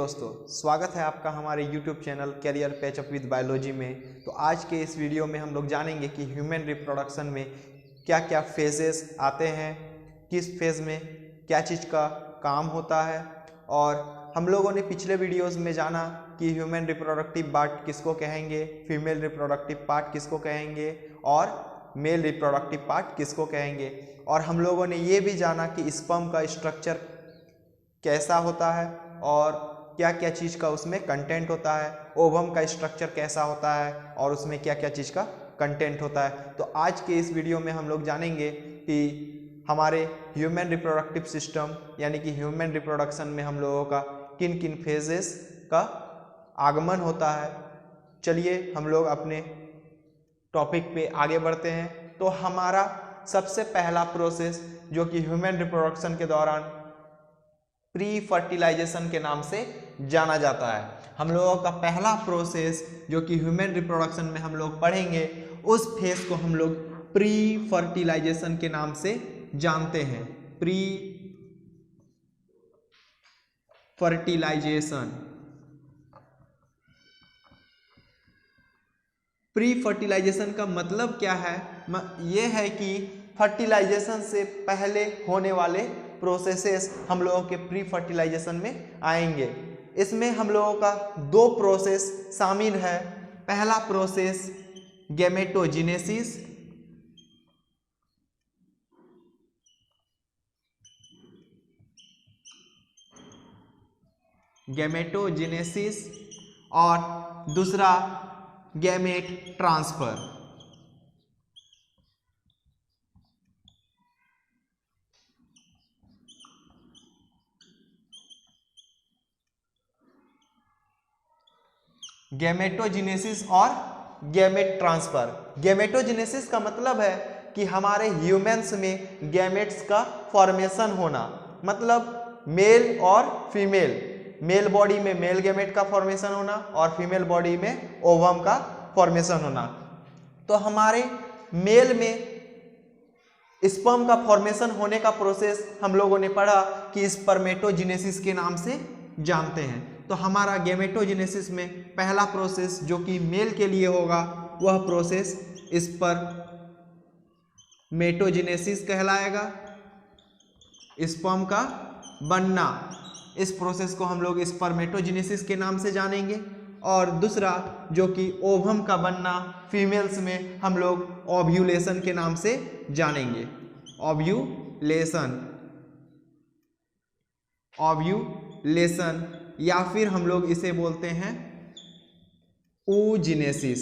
दोस्तों, स्वागत है आपका हमारे YouTube channel career patch up with biology में। तो आज के इस वीडियो में हम लोग जानेंगे कि ह्यूमन रिप्रोडक्शन में क्या क्या फेजेस आते हैं, किस फेज़ में क्या चीज़ का काम होता है। और हम लोगों ने पिछले वीडियोस में जाना कि ह्यूमन रिप्रोडक्टिव पार्ट किसको कहेंगे, फीमेल रिप्रोडक्टिव पार्ट किसको कहेंगे और मेल रिप्रोडक्टिव पार्ट किसको कहेंगे। और हम लोगों ने ये भी जाना कि स्पर्म का स्ट्रक्चर कैसा होता है और क्या क्या चीज़ का उसमें कंटेंट होता है, ओवम का स्ट्रक्चर कैसा होता है और उसमें क्या क्या चीज़ का कंटेंट होता है। तो आज के इस वीडियो में हम लोग जानेंगे कि हमारे ह्यूमन रिप्रोडक्टिव सिस्टम यानी कि ह्यूमन रिप्रोडक्शन में हम लोगों का किन किन फेजेस का आगमन होता है। चलिए हम लोग अपने टॉपिक पे आगे बढ़ते हैं। तो हमारा सबसे पहला प्रोसेस जो कि ह्यूमन रिप्रोडक्शन के दौरान प्री फर्टिलाइजेशन के नाम से जाना जाता है। हम लोगों का पहला प्रोसेस जो कि ह्यूमन रिप्रोडक्शन में हम लोग पढ़ेंगे, उस फेज को हम लोग प्री फर्टिलाइजेशन के नाम से जानते हैं। Pre fertilisation. प्री फर्टिलाइजेशन का मतलब क्या है? यह है कि फर्टिलाइजेशन से पहले होने वाले प्रोसेसेस हम लोगों के प्री फर्टिलाइजेशन में आएंगे। इसमें हम लोगों का दो प्रोसेस शामिल है। पहला प्रोसेस गैमेटोजेनेसिस, गैमेटोजेनेसिस और दूसरा गैमेट ट्रांसफर। गैमेटोजेनेसिस और गैमेट ट्रांसफर। गैमेटोजेनेसिस का मतलब है कि हमारे ह्यूमन्स में गैमेट्स का फॉर्मेशन होना, मतलब मेल और फीमेल, मेल बॉडी में मेल गैमेट का फॉर्मेशन होना और फीमेल बॉडी में ओवम का फॉर्मेशन होना। तो हमारे मेल में स्पर्म का फॉर्मेशन होने का प्रोसेस हम लोगों ने पढ़ा कि स्पर्मेटोजेनेसिस के नाम से जानते हैं। तो हमारा गैमेटोजेनेसिस में पहला प्रोसेस जो कि मेल के लिए होगा वह प्रोसेस स्पर्मेटोजेनेसिस कहलाएगा, स्पर्म का बनना। इस प्रोसेस को हम लोग स्पर्मेटोजेनेसिस के नाम से जानेंगे। और दूसरा जो कि ओवम का बनना, फीमेल्स में हम लोग ओव्यूलेशन के नाम से जानेंगे। ओव्यूलेशन, ओव्यूलेशन या फिर हम लोग इसे बोलते हैं oogenesis।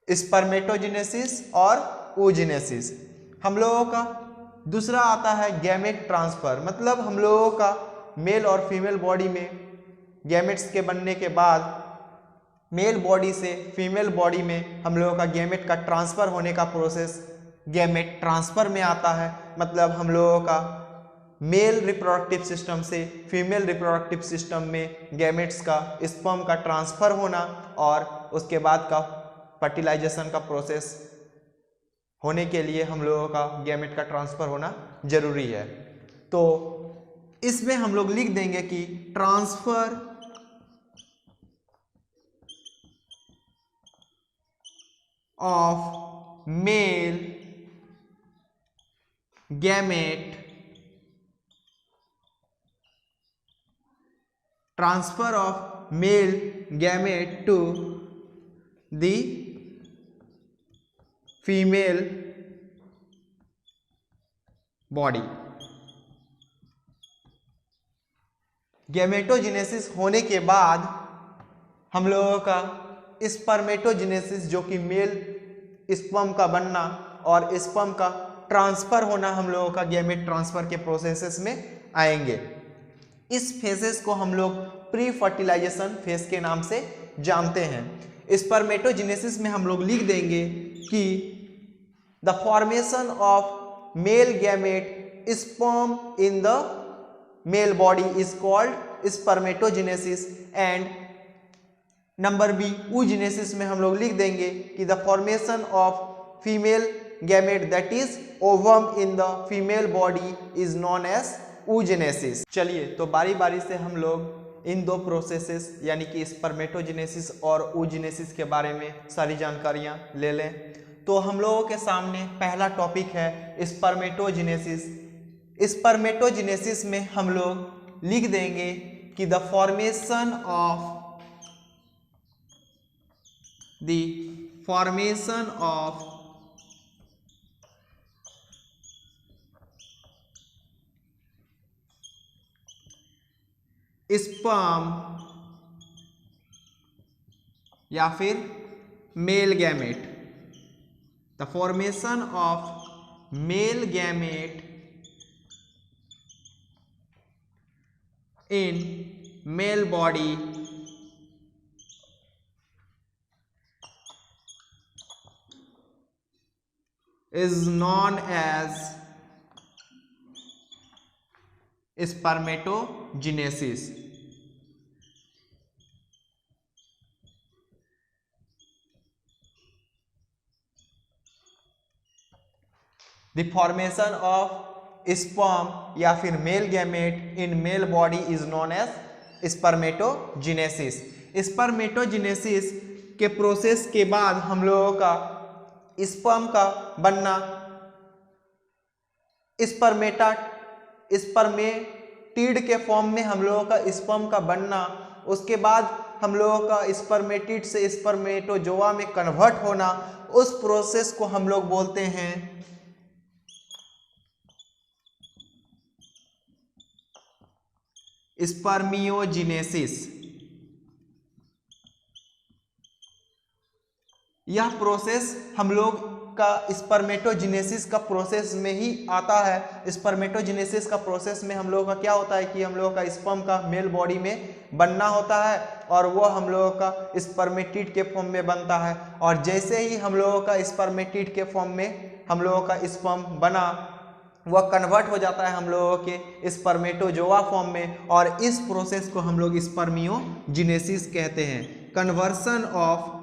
स्पर्मेटोजेनेसिस और oogenesis। हम लोगों का दूसरा आता है गैमेट ट्रांसफर, मतलब हम लोगों का मेल और फीमेल बॉडी में गैमेट्स के बनने के बाद मेल बॉडी से फीमेल बॉडी में हम लोगों का गैमेट का ट्रांसफर होने का प्रोसेस गैमेट ट्रांसफर में आता है। मतलब हम लोगों का मेल रिप्रोडक्टिव सिस्टम से फीमेल रिप्रोडक्टिव सिस्टम में गैमेट्स का स्पर्म का ट्रांसफर होना और उसके बाद का फर्टिलाइजेशन का प्रोसेस होने के लिए हम लोगों का गैमेट का ट्रांसफर होना जरूरी है। तो इसमें हम लोग लिख देंगे कि transfer of male gamete, transfer of male gamete to the female body. Gametogenesis होने के बाद हम लोगों का स्पर्मेटोजेनेसिस जो कि मेल स्पर्म का बनना और स्पर्म का ट्रांसफर होना हम लोगों का गैमेट ट्रांसफर के प्रोसेसेस में आएंगे। इस फेजेस को हम लोग प्री फर्टिलाइजेशन फेज के नाम से जानते हैं। स्पर्मेटोजेनेसिस में हम लोग लिख देंगे कि the formation of male gamete sperm in the male body is called spermatogenesis. And number b oogenesis में हम लोग लिख देंगे कि the formation of female gamete that is ovum in the female body is known as oogenesis। चलिए तो बारी बारी से हम लोग इन दो प्रोसेसेस यानी कि स्पर्मेटोजेनेसिस और oogenesis के बारे में सारी जानकारियां ले लें। तो हम लोगों के सामने पहला टॉपिक है स्पर्मेटोजेनेसिस। स्पर्मेटोजेनेसिस में हम लोग लिख देंगे कि द फॉर्मेशन ऑफ स्पर्म या फिर male gamete, the formation of male gamete in male body is known as spermatogenesis। The formation of sperm या फिर male gamete in male body is known as spermatogenesis. Spermatogenesis के process के बाद हम लोगों का स्पर्म का बनना, स्पर्मेटिड के फॉर्म में हम लोगों का स्पर्म का बनना, उसके बाद हम लोगों का स्पर्मेटिड से स्पर्मेटोजोआ में कन्वर्ट होना, उस प्रोसेस को हम लोग बोलते हैं स्पर्मियोजेनेसिस। यह प्रोसेस हम लोग का स्पर्मेटोजेनेसिस का प्रोसेस में ही आता है। स्पर्मेटोजेनेसिस का प्रोसेस में हम लोगों का क्या होता है कि हम लोगों का स्पर्म का मेल बॉडी में बनना होता है और वो हम लोगों का स्पर्मेटिड के फॉर्म में बनता है। और जैसे ही हम लोगों का स्पर्मेटिड के फॉर्म में हम लोगों का स्पर्म बना, वह कन्वर्ट हो जाता है हम लोगों के स्पर्मेटोजोआ फॉर्म में, और इस प्रोसेस को हम लोग स्पर्मियोजेनेसिस कहते हैं। Conversion of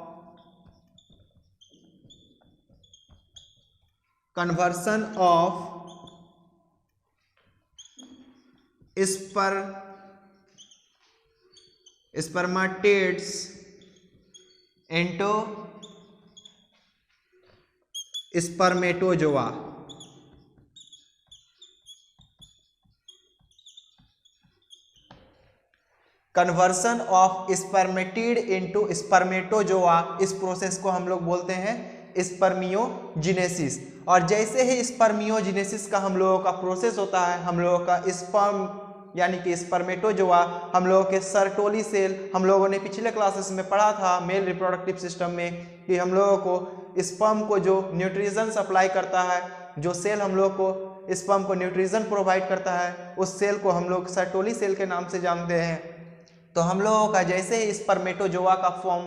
spermatids into spermatozoa। Conversion of spermatid into spermatozoa, इस प्रोसेस को हम लोग बोलते हैं स्पर्मियोजेनेसिस। और जैसे ही स्पर्मियोजेनेसिस का हम लोगों का प्रोसेस होता है, हम लोगों का स्पर्म यानी कि स्पर्मेटोजोआ, हम लोगों के सर्टोली सेल, हम लोगों ने पिछले क्लासेस में पढ़ा था मेल रिप्रोडक्टिव सिस्टम में कि हम लोगों को स्पर्म को जो न्यूट्रिशन सप्लाई करता है, जो सेल हम लोग को स्पर्म को न्यूट्रिशन प्रोवाइड करता है, उस सेल को हम लोग सर्टोली सेल के नाम से जानते हैं। तो हम लोगों का जैसे ही स्पर्मेटोजोआ का फॉर्म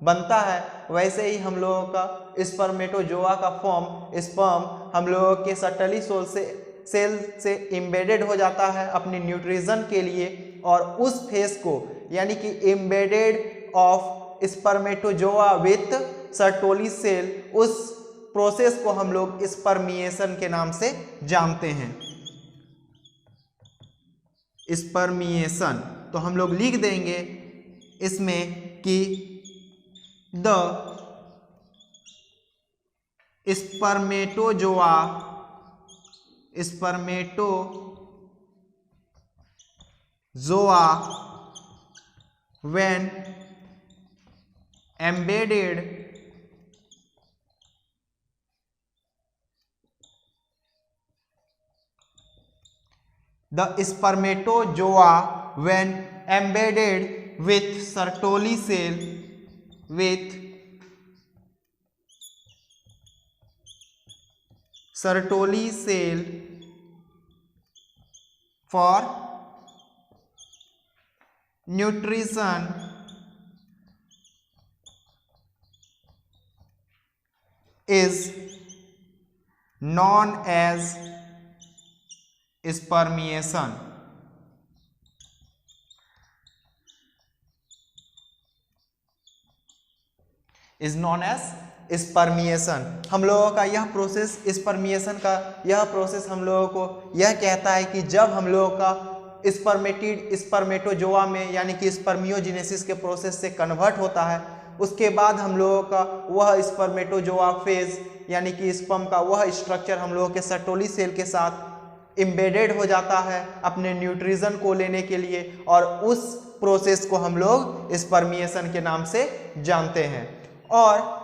बनता है, वैसे ही हम लोगों का स्पर्मेटोजोआ का फॉर्म स्पर्म हम लोगों के सर्टोली सेल से एम्बेडेड हो जाता है अपनी न्यूट्रिशन के लिए, और उस फेस को यानी कि embedded of spermatozoa with Sertoli cell, उस प्रोसेस को हम लोग स्पर्मिएशन के नाम से जानते हैं। स्पर्मिएशन तो हम लोग लिख देंगे इसमें कि the spermatozoa when embedded with Sertoli cell for nutrition is known as spermiation। is known as spermiation. हम लोगों का यह प्रोसेस, स्पर्मिएशन का यह प्रोसेस हम लोगों को यह कहता है कि जब हम लोगों का स्पर्मेटिड स्पर्मेटोजोआ में यानी कि स्पर्मियोजेनेसिस के प्रोसेस से कन्वर्ट होता है, उसके बाद हम लोगों का वह स्पर्मेटोजोआ फेज यानी कि स्पर्म का वह स्ट्रक्चर हम लोगों के सर्टोली सेल के साथ एम्बेडेड हो जाता है अपने न्यूट्रिशन को लेने के लिए, और उस प्रोसेस को हम लोग स्पर्मिएशन के नाम से जानते हैं। और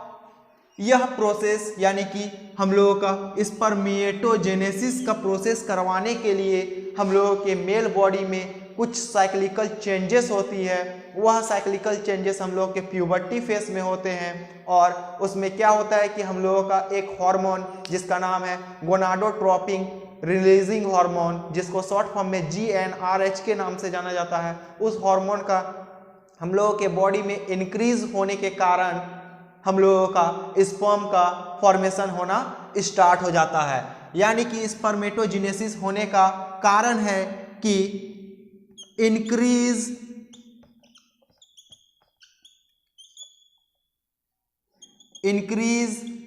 यह प्रोसेस यानी कि हम लोगों का स्पर्मिएटोजेनेसिस का प्रोसेस करवाने के लिए हम लोगों के मेल बॉडी में कुछ साइक्लिकल चेंजेस होती है। वह साइक्लिकल चेंजेस हम लोग के प्यूबर्टी फेज में होते हैं, और उसमें क्या होता है कि हम लोगों का एक हार्मोन जिसका नाम है गोनाडोट्रोपिन रिलीजिंग हार्मोन, जिसको शॉर्ट फॉर्म में GnRH के नाम से जाना जाता है, उस हार्मोन का हम लोगों के बॉडी में इंक्रीज होने के कारण हम लोगों का स्पर्म का फॉर्मेशन होना स्टार्ट हो जाता है। यानी कि स्पर्मेटोजेनेसिस होने का कारण है कि इंक्रीज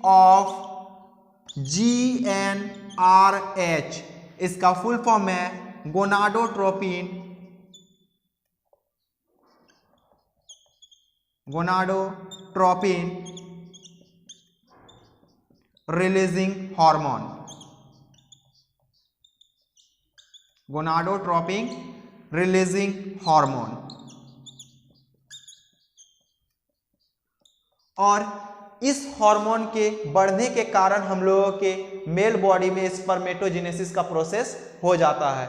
ऑफ GnRH, इसका फुल फॉर्म है gonadotropin releasing hormone, gonadotropin releasing hormone. और इस हार्मोन के बढ़ने के कारण हम लोगों के मेल बॉडी में स्पर्मेटोजेनेसिस का प्रोसेस हो जाता है।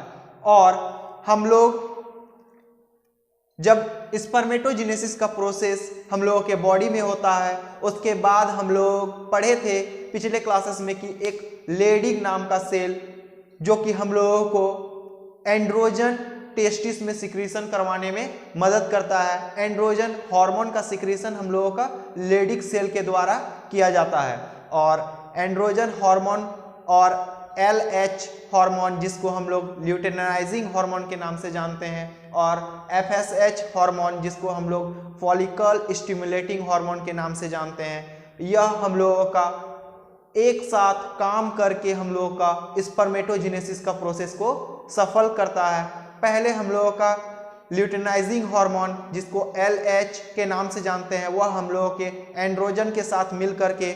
और हम लोग जब स्पर्मेटोजेनेसिस का प्रोसेस हम लोगों के बॉडी में होता है, उसके बाद हम लोग पढ़े थे पिछले क्लासेस में कि एक लेडिग नाम का सेल जो कि हम लोगों को एंड्रोजन टेस्टिस में सिक्रीशन करवाने में मदद करता है। एंड्रोजन हार्मोन का सिक्रीशन हम लोगों का लेडिग सेल के द्वारा किया जाता है, और एंड्रोजन हार्मोन और LH हार्मोन जिसको हम लोग ल्यूटेनाइजिंग हार्मोन के नाम से जानते हैं, और FSH हार्मोन जिसको हम लोग फॉलिकल स्टिमुलेटिंग हार्मोन के नाम से जानते हैं, यह हम लोगों का एक साथ काम करके हम लोगों का स्पर्मेटोजेनेसिस का प्रोसेस को सफल करता है। पहले हम लोगों का ल्यूटेनाइजिंग हार्मोन जिसको LH के नाम से जानते हैं, वह हम लोगों के एंड्रोजन के साथ मिल करके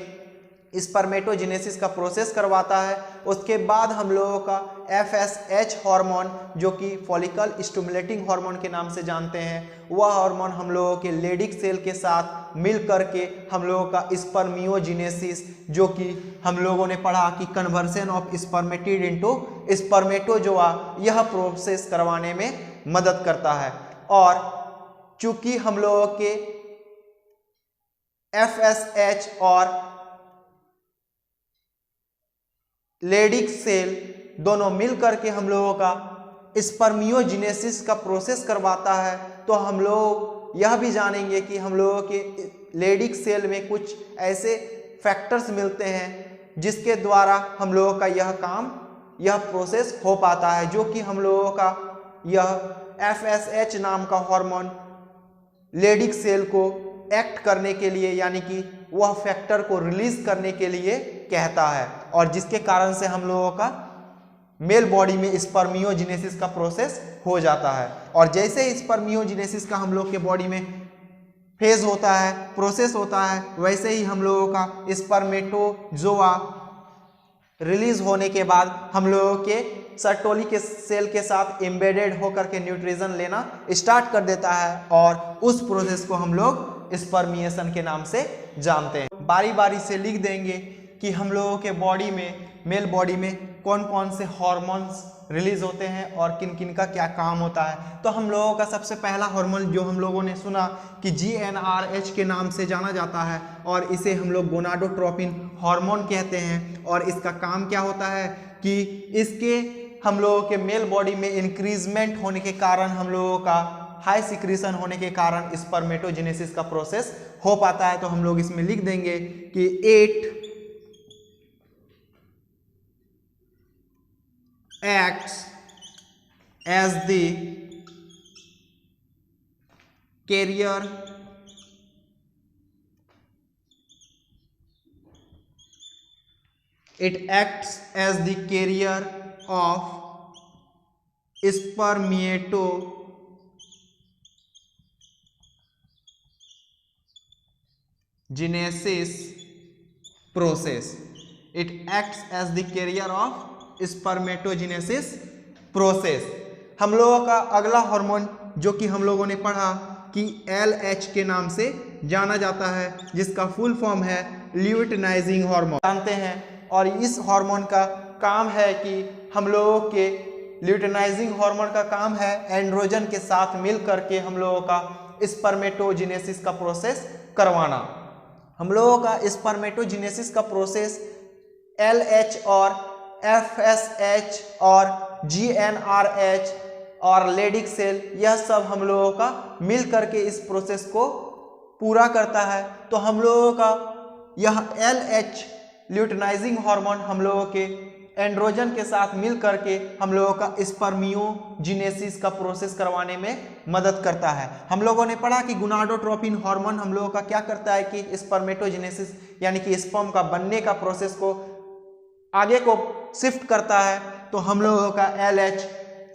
स्पर्मेटोजेनेसिस का प्रोसेस करवाता है। उसके बाद हम लोगों का FSH हार्मोन जो कि फॉलिकल स्टिमुलेटिंग हार्मोन के नाम से जानते हैं, वह हार्मोन हम लोगों के लेडिग सेल के साथ मिल करके हम लोगों का स्पर्मियोजेनेसिस, जो कि हम लोगों ने पढ़ा कि conversion of spermatid into spermatozoa, यह प्रोसेस करवाने में मदद करता है। और चूंकि हम लोगों के FSH और लेडिग सेल दोनों मिल करके हम लोगों का स्पर्मियोजेनेसिस का प्रोसेस करवाता है, तो हम लोग यह भी जानेंगे कि हम लोगों के लेडिग सेल में कुछ ऐसे फैक्टर्स मिलते हैं जिसके द्वारा हम लोगों का यह प्रोसेस हो पाता है, जो कि हम लोगों का यह FSH नाम का हार्मोन लेडिग सेल को एक्ट करने के लिए यानी कि वह फैक्टर को रिलीज करने के लिए कहता है, और जिसके कारण से हम लोगों का मेल बॉडी में स्पर्मियोजेनेसिस का प्रोसेस हो जाता है। और जैसे ही स्पर्मियोजेनेसिस का हम लोग के बॉडी में फेज होता है, प्रोसेस होता है, वैसे ही हम लोगों का स्पर्मेटोजोआ रिलीज होने के बाद हम लोगों के सर्टोली के सेल के साथ एम्बेडेड होकर के न्यूट्रिशन लेना स्टार्ट कर देता है, और उस प्रोसेस को हम लोग स्पर्मिएशन के नाम से जानते हैं। बारी बारी से लिख देंगे कि हम लोगों के बॉडी में, मेल बॉडी में कौन कौन से हार्मोन्स रिलीज होते हैं और किन किन का क्या काम होता है। तो हम लोगों का सबसे पहला हार्मोन जो हम लोगों ने सुना कि GnRH के नाम से जाना जाता है, और इसे हम लोग गोनाडोट्रोपिन हार्मोन कहते हैं। और इसका काम क्या होता है कि इसके हम लोगों के मेल बॉडी में इंक्रीजमेंट होने के कारण, हम लोगों का हाई सिक्रीशन होने के कारण स्पर्मेटोजेनेसिस का प्रोसेस हो पाता है। तो हम लोग इसमें लिख देंगे कि 8 acts as the carrier It acts as the carrier of spermatogenesis process. It acts as the carrier of spermatogenesis process. हम लोगों का अगला हार्मोन जो कि हम लोगों ने पढ़ा कि LH के नाम से जाना जाता है, जिसका फुल फॉर्म है ल्यूटिनाइजिंग हार्मोन, जानते हैं। और इस हार्मोन का काम है कि हम लोगों के ल्यूटिनाइजिंग हार्मोन का काम है एंड्रोजन के साथ मिल करके हम लोगों का स्पर्मेटोजेनेसिस का प्रोसेस करवाना। हम लोगों का स्पर्मेटोजेनेसिस का प्रोसेस LH और FSH और GnRH और लेडिक सेल, यह सब हम लोगों का मिल करके इस प्रोसेस को पूरा करता है। तो हम लोगों का यह LH ल्यूटिनाइजिंग हार्मोन हम लोगों के एंड्रोजन के साथ मिल करके हम लोगों का स्पर्मियोजेनेसिस का प्रोसेस करवाने में मदद करता है। हम लोगों ने पढ़ा कि गोनाडोट्रोपिन हार्मोन हम लोगों का क्या करता है कि स्पर्मेटोजेनेसिस यानी कि स्पर्म का बनने का प्रोसेस को आगे को शिफ्ट करता है। तो हम लोगों का LH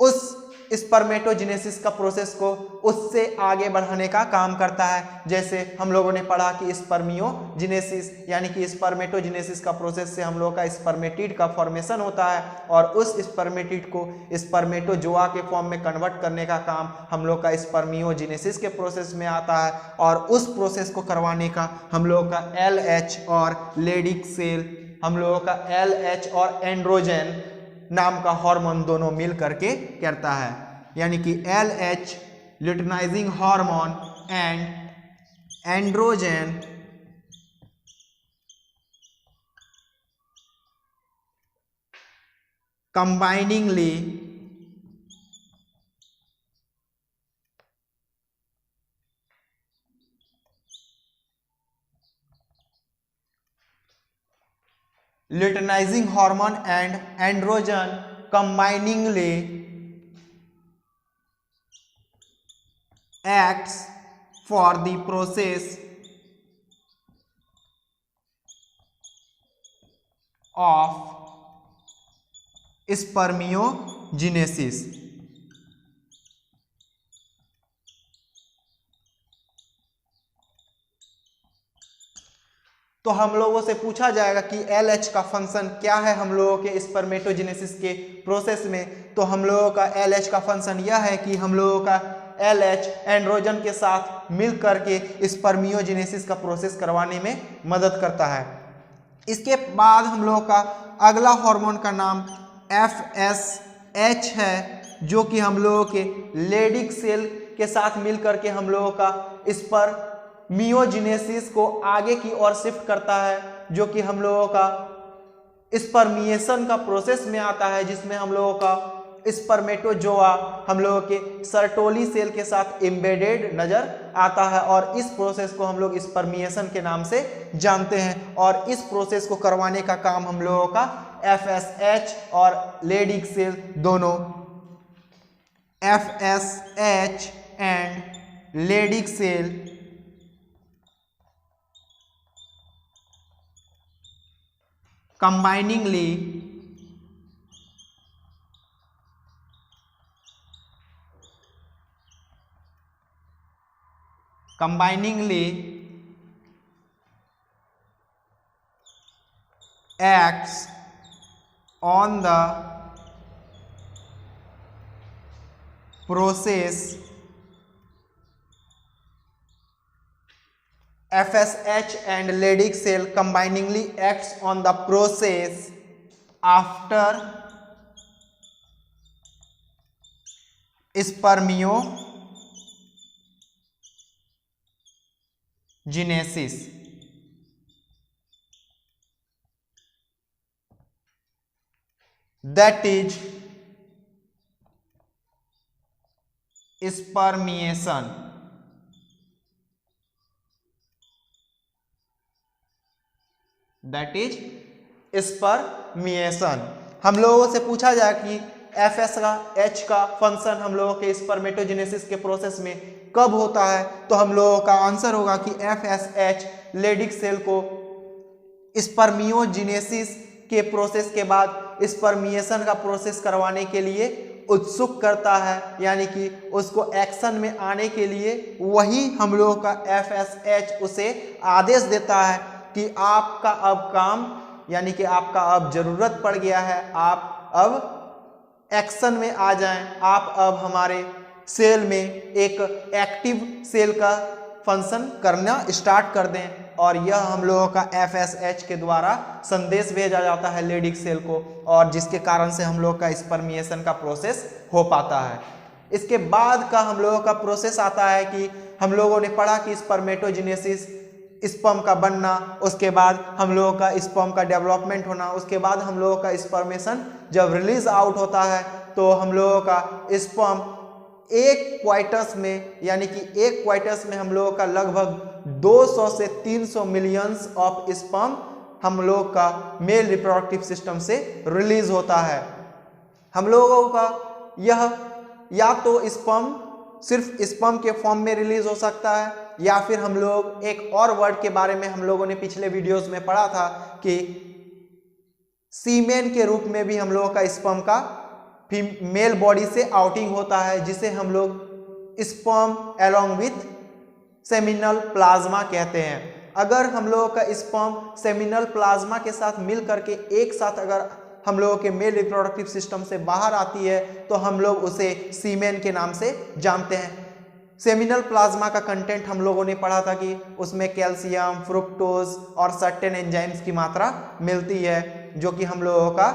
उस स्पर्मेटोजेनेसिस का प्रोसेस को उससे आगे बढ़ाने का काम करता है। जैसे हम लोगों ने पढ़ा कि स्पर्मियोजेनेसिस यानी कि स्पर्मेटोजेनेसिस का प्रोसेस से हम लोगों का स्पर्मेटिड का फॉर्मेशन होता है और उस स्पर्मेटिड को स्पर्मेटोजोआ के फॉर्म में कन्वर्ट करने का काम हम लोग का स्पर्मियोजेनेसिस के प्रोसेस में आता है। और उस प्रोसेस को करवाने का हम लोगों का LH और लेडिक सेल, हम लोगों का LH और एंड्रोजन नाम का हार्मोन दोनों मिल करके करता है। यानी कि LH luteinizing hormone and androgen combiningly luteinizing hormone and androgen combiningly acts for the process of spermiogenesis। तो हम लोगों से पूछा जाएगा कि LH का फंक्शन क्या है हम लोगों के स्पर्मेटोजेनेसिस के प्रोसेस में। तो हम लोगों का LH का फंक्शन यह है कि हम लोगों का LH एंड्रोजन के साथ मिल करके स्पर्मियोजेनेसिस का प्रोसेस करवाने में मदद करता है। इसके बाद हम लोगों का अगला हार्मोन का नाम FSH है, जो कि हम लोगों के लेडिक सेल के साथ मिल करके हम लोगों का स्पर्मियोजेनेसिस को आगे की ओर शिफ्ट करता है, जो कि हम लोगों का स्पर्मिएशन का प्रोसेस में आता है, जिसमें हम लोगों का स्पर्मेटोजोआ हम लोगों के सर्टोली सेल के साथ एम्बेडेड नजर आता है। और इस प्रोसेस को हम लोग स्पर्मिएशन के नाम से जानते हैं। और इस प्रोसेस को करवाने का काम हम लोगों का FSH और लेडिक सेल दोनों, FSH and Leydig cell combiningly acts on the process FSH and Leydig cell combiningly acts on the process after spermiogenesis. That is spermiation. That is spermiation. हम लोगों से पूछा जाए कि FSH का फंक्शन हम लोगों के स्पर्मेटोजेनेसिस के प्रोसेस में कब होता है, तो हम लोगों का आंसर होगा कि FSH लेडिक सेल को स्पर्मियोजेनेसिस के प्रोसेस के बाद स्पर्मिएशन का प्रोसेस करवाने के लिए उत्सुक करता है, यानी कि उसको एक्शन में आने के लिए, वही हम लोगों का FSH उसे आदेश देता है कि आपका अब काम, यानी कि आपका अब जरूरत पड़ गया है, आप अब एक्शन में आ जाएं, आप अब हमारे सेल में एक एक्टिव सेल का फंक्शन करना स्टार्ट कर दें। और यह हम लोगों का FSH के द्वारा संदेश भेजा जाता है लेडिक सेल को, और जिसके कारण से हम लोग का स्पर्मिएशन का प्रोसेस हो पाता है। इसके बाद का हम लोगों का प्रोसेस आता है कि हम लोगों ने पढ़ा कि स्पर्मेटोजेनेसिस, स्पर्म का बनना, उसके बाद हम लोगों का स्पर्म का डेवलपमेंट होना, उसके बाद हम लोगों का स्पर्मेशन जब रिलीज आउट होता है तो हम लोगों का स्पर्म एक क्वाइटस में, यानी कि एक क्वाइटस में हम लोगों का लगभग 200 से 300 मिलियंस ऑफ स्पर्म हम लोग का मेल रिप्रोडक्टिव सिस्टम से रिलीज होता है। हम लोगों का यह या तो स्पर्म सिर्फ स्पर्म के फॉर्म में रिलीज हो सकता है, या फिर हम लोग एक और वर्ड के बारे में हम लोगों ने पिछले वीडियोस में पढ़ा था कि सीमेन के रूप में भी हम लोगों का स्पर्म का मेल बॉडी से आउटिंग होता है, जिसे हम लोग sperm along with seminal plasma कहते हैं। अगर हम लोगों का स्पर्म सेमिनल प्लाज्मा के साथ मिल करके एक साथ अगर हम लोगों के मेल रिप्रोडक्टिव सिस्टम से बाहर आती है तो हम लोग उसे सीमेन के नाम से जानते हैं। सेमिनल प्लाज्मा का कंटेंट हम लोगों ने पढ़ा था कि उसमें कैल्शियम, फ्रुक्टोज और सर्टेन एंजाइम्स की मात्रा मिलती है, जो कि हम लोगों का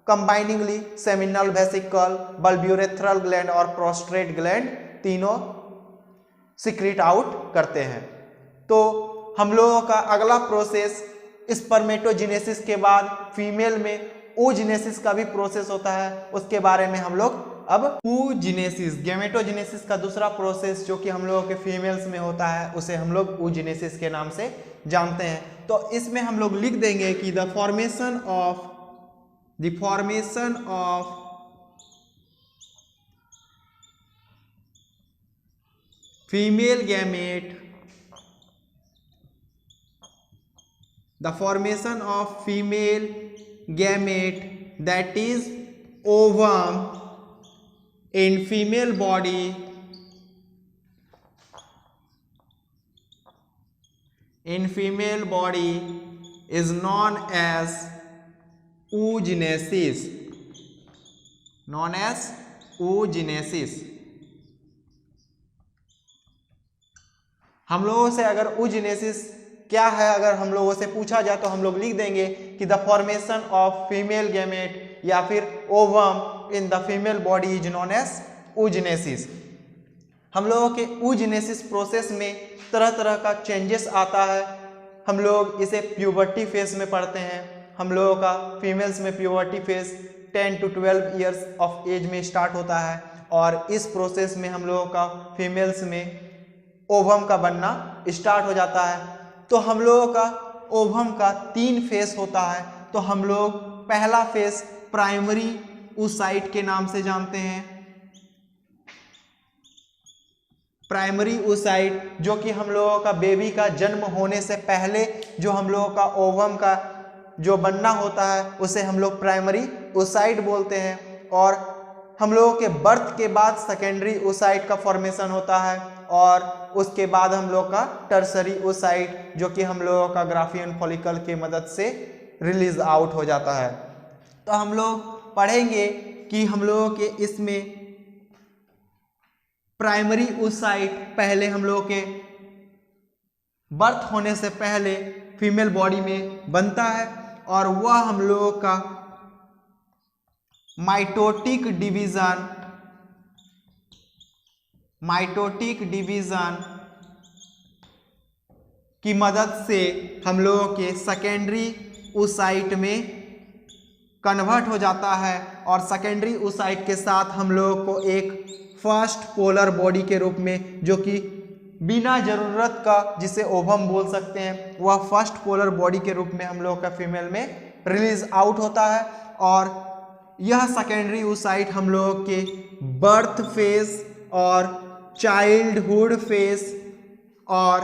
कंबाइनिंगली सेमिनल वेसिकल, बल्ब्यूरेथ्रल ग्लैंड और प्रोस्ट्रेट ग्लैंड तीनों सिक्रीट आउट करते हैं। तो हम लोगों का अगला प्रोसेस स्पर्मेटोजेनेसिस के बाद फीमेल में oogenesis का भी प्रोसेस होता है, उसके बारे में हम लोग अब oogenesis, गैमेटोजेनेसिस का दूसरा प्रोसेस जो कि हम लोगों के फीमेल्स में होता है उसे हम लोग oogenesis के नाम से जानते हैं। तो इसमें हम लोग लिख देंगे कि the formation of female gamete, the formation of female gamete, that is ovum in female body, is known as oogenesis, हम लोगों से अगर oogenesis क्या है अगर हम लोगों से पूछा जाए तो हम लोग लिख देंगे कि the formation of female gamete या फिर ovum in the female body is known as oogenesis। हम लोगों के oogenesis प्रोसेस में तरह तरह का चेंजेस आता है। हम लोग इसे प्यूबर्टी फेज में पढ़ते हैं। हम लोगों का फीमेल्स में puberty phase 10 to 12 years of age में स्टार्ट होता है, और इस प्रोसेस में हम लोगों का फीमेल्स में ओवम का बनना स्टार्ट हो जाता है। तो हम लोगों का ओवम का 3 फेस होता है। तो हम लोग पहला फेस प्राइमरी oocyte के नाम से जानते हैं। प्राइमरी oocyte जो कि हम लोगों का बेबी का जन्म होने से पहले जो हम लोगों का ओवम का जो बनना होता है उसे हम लोग प्राइमरी oocyte बोलते हैं। और हम लोगों के बर्थ के बाद सेकेंडरी oocyte का फॉर्मेशन होता है, और उसके बाद हम लोग का टर्सरी oocyte जो कि हम लोगों का ग्राफियन फॉलिकल के मदद से रिलीज आउट हो जाता है। तो हम लोग पढ़ेंगे कि हम लोगों के इसमें प्राइमरी oocyte पहले हम लोगों के बर्थ होने से पहले फीमेल बॉडी में बनता है, और वह हम लोगों का माइटोटिक डिवीजन की मदद से हम लोगों के सेकेंडरी oocyte में कन्वर्ट हो जाता है, और सेकेंडरी oocyte के साथ हम लोगों को एक फर्स्ट पोलर बॉडी के रूप में, जो कि बिना जरूरत का जिसे ओवम बोल सकते हैं, वह फर्स्ट पोलर बॉडी के रूप में हम लोगों का फीमेल में रिलीज आउट होता है। और यह सेकेंडरी oocyte हम लोगों के बर्थ फेज और चाइल्डहुड फेज और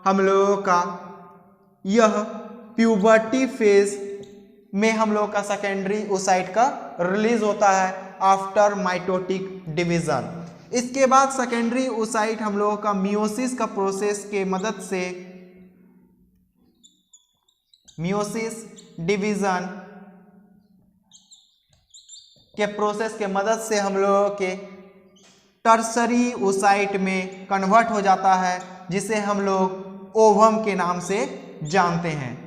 हम लोगों का यह प्यूबर्टी फेज में हम लोग का सेकेंडरी oocyte का रिलीज होता है आफ्टर माइटोटिक डिवीजन। इसके बाद सेकेंडरी oocyte हम लोगों का मियोसिस का प्रोसेस के मदद से मियोसिस डिवीजन के प्रोसेस के मदद से हम लोगों के टर्सरी oocyte में कन्वर्ट हो जाता है, जिसे हम लोग ओवम के नाम से जानते हैं।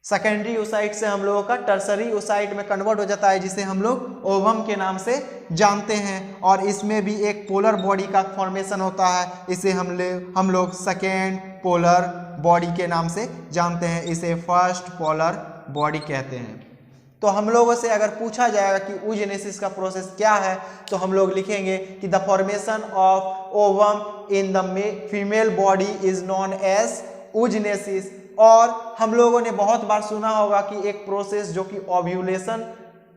सेकेंडरी oocyte से हम लोगों का टर्सरी oocyte में कन्वर्ट हो जाता है, जिसे हम लोग ओवम के नाम से जानते हैं। और इसमें भी एक पोलर बॉडी का फॉर्मेशन होता है, इसे हम लोग सेकेंड पोलर बॉडी के नाम से जानते हैं, इसे फर्स्ट पोलर बॉडी कहते हैं। तो हम लोगों से अगर पूछा जाएगा कि oogenesis का प्रोसेस क्या है, तो हम लोग लिखेंगे कि the formation of ovum in the female body is known as oogenesis। और हम लोगों ने बहुत बार सुना होगा कि एक प्रोसेस जो कि ओव्यूलेशन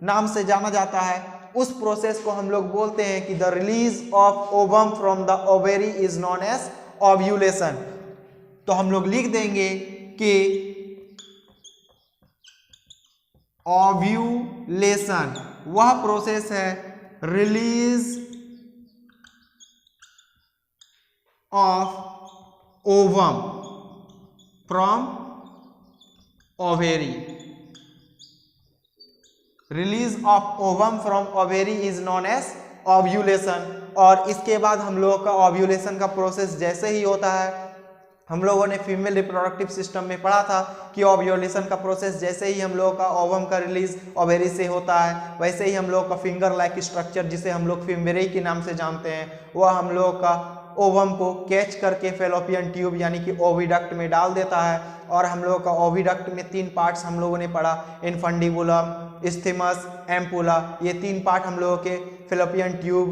नाम से जाना जाता है, उस प्रोसेस को हम लोग बोलते हैं कि the release of ovum from the ovary is known as ovulation. तो हम लोग लिख देंगे कि ओव्यूलेशन वह प्रोसेस है release of ovum from ovary. Release of ovum from ovary is known as ovulation. और इसके बाद हम लोगों का ओव्यूलेशन का प्रोसेस जैसे ही होता है, हम लोगों ने फीमेल रिप्रोडक्टिव सिस्टम में पढ़ा था कि ओव्यूलेशन का प्रोसेस जैसे ही हम लोगों का ओवम का रिलीज ओवेरी से होता है, वैसे ही हम लोगों का फिंगर लाइक स्ट्रक्चर, जिसे हम लोग फिम्बेरी के नाम से जानते हैं, वह हम लोगों का ओवम को कैच करके फेलोपियन ट्यूब यानी कि ओविडक्ट में डाल देता है। और हम लोगों का ओविडक्ट में 3 पार्ट्स हम लोगों ने पढ़ा, इनफंडिबुलम, इस्थीमस, एम्पुला। ये 3 पार्ट हम लोगों के फेलोपियन ट्यूब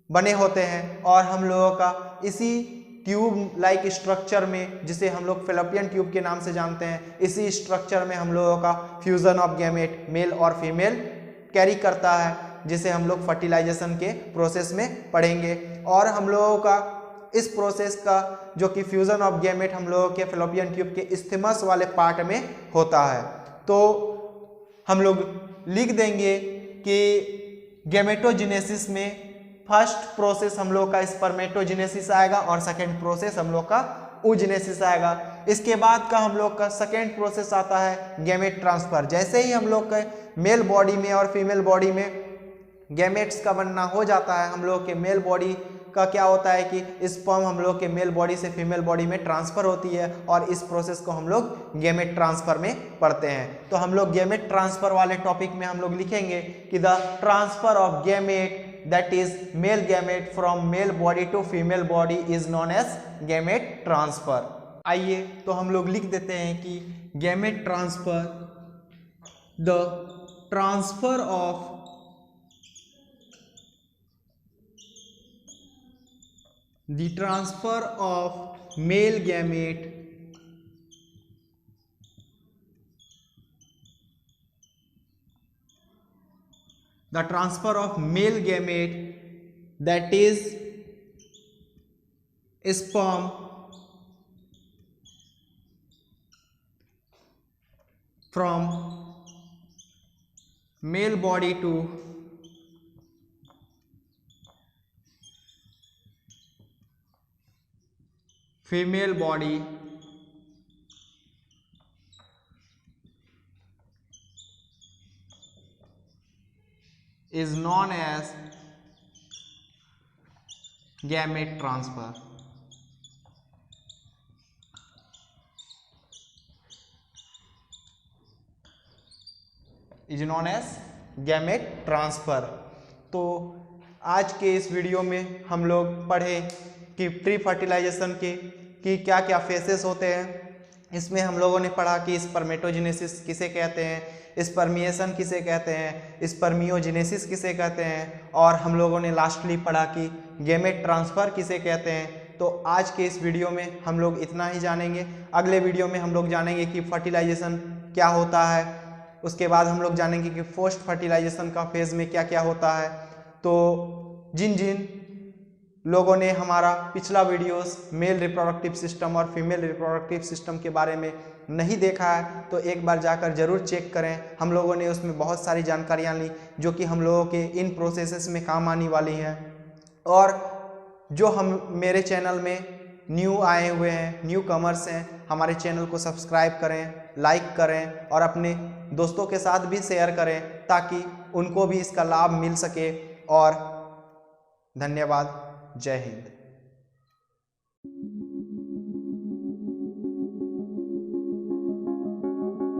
बने होते हैं। और हम लोगों का इसी ट्यूब लाइक स्ट्रक्चर में, जिसे हम लोग फेलोपियन ट्यूब के नाम से जानते हैं, इसी स्ट्रक्चर में हम लोगों का फ्यूजन ऑफ गैमेट मेल और फीमेल कैरी करता है, जिसे हम लोग फर्टिलाइजेशन के प्रोसेस में पढ़ेंगे। और हम लोगों का इस प्रोसेस का जो कि फ्यूजन ऑफ गैमेट हम लोगों के फेलोपियन ट्यूब के इस्थीमस वाले पार्ट में होता है। तो हम लोग लिख देंगे कि गैमेटोजेनेसिस में फर्स्ट प्रोसेस हम लोग का स्पर्मेटोजेनेसिस आएगा और सेकेंड प्रोसेस हम लोग का oogenesis आएगा। इसके बाद का हम लोग का सेकेंड प्रोसेस आता है गैमेट ट्रांसफर। जैसे ही हम लोग के मेल बॉडी में और फीमेल बॉडी में गैमेट्स का बनना हो जाता है, हम लोग के मेल बॉडी का क्या होता है कि स्पर्म हम लोग के मेल बॉडी से फीमेल बॉडी में ट्रांसफर होती है, और इस प्रोसेस को हम लोग गैमेट ट्रांसफर में पढ़ते हैं। तो हम लोग गैमेट ट्रांसफर वाले टॉपिक में हम लोग लिखेंगे कि the transfer of gamete that is male gamete from male body to female body is known as gamete transfer। आइए तो हम लोग लिख देते हैं कि gamete transfer, the transfer of male gamete that is sperm from male body to female body is known as gamete transfer। Is known as gamete transfer. तो आज के इस वीडियो में हम लोग पढ़े कि प्री फर्टिलाइजेशन के कि क्या क्या फेसेस होते हैं। इसमें हम लोगों ने पढ़ा कि स्पर्मेटोजेनेसिस किसे कहते हैं, स्पर्मिएशन किसे कहते हैं, स्पर्मियोजेनेसिस किसे कहते हैं, और हम लोगों ने लास्टली पढ़ा कि गैमेट ट्रांसफ़र किसे कहते हैं। तो आज के इस वीडियो में हम लोग इतना ही जानेंगे। अगले वीडियो में हम लोग जानेंगे कि फर्टिलाइजेशन क्या होता है, उसके बाद हम लोग जानेंगे कि पोस्ट फर्टिलाइजेशन का फेज़ में क्या क्या होता है। तो जिन जिन लोगों ने हमारा पिछला वीडियोस मेल रिप्रोडक्टिव सिस्टम और फीमेल रिप्रोडक्टिव सिस्टम के बारे में नहीं देखा है तो एक बार जाकर ज़रूर चेक करें। हम लोगों ने उसमें बहुत सारी जानकारियाँ ली जो कि हम लोगों के इन प्रोसेसेस में काम आने वाली हैं। और जो हम मेरे चैनल में न्यू आए हुए हैं, न्यू कमर्स हैं, हमारे चैनल को सब्सक्राइब करें, लाइक करें और अपने दोस्तों के साथ भी शेयर करें ताकि उनको भी इसका लाभ मिल सके। और धन्यवाद। जय हिंद।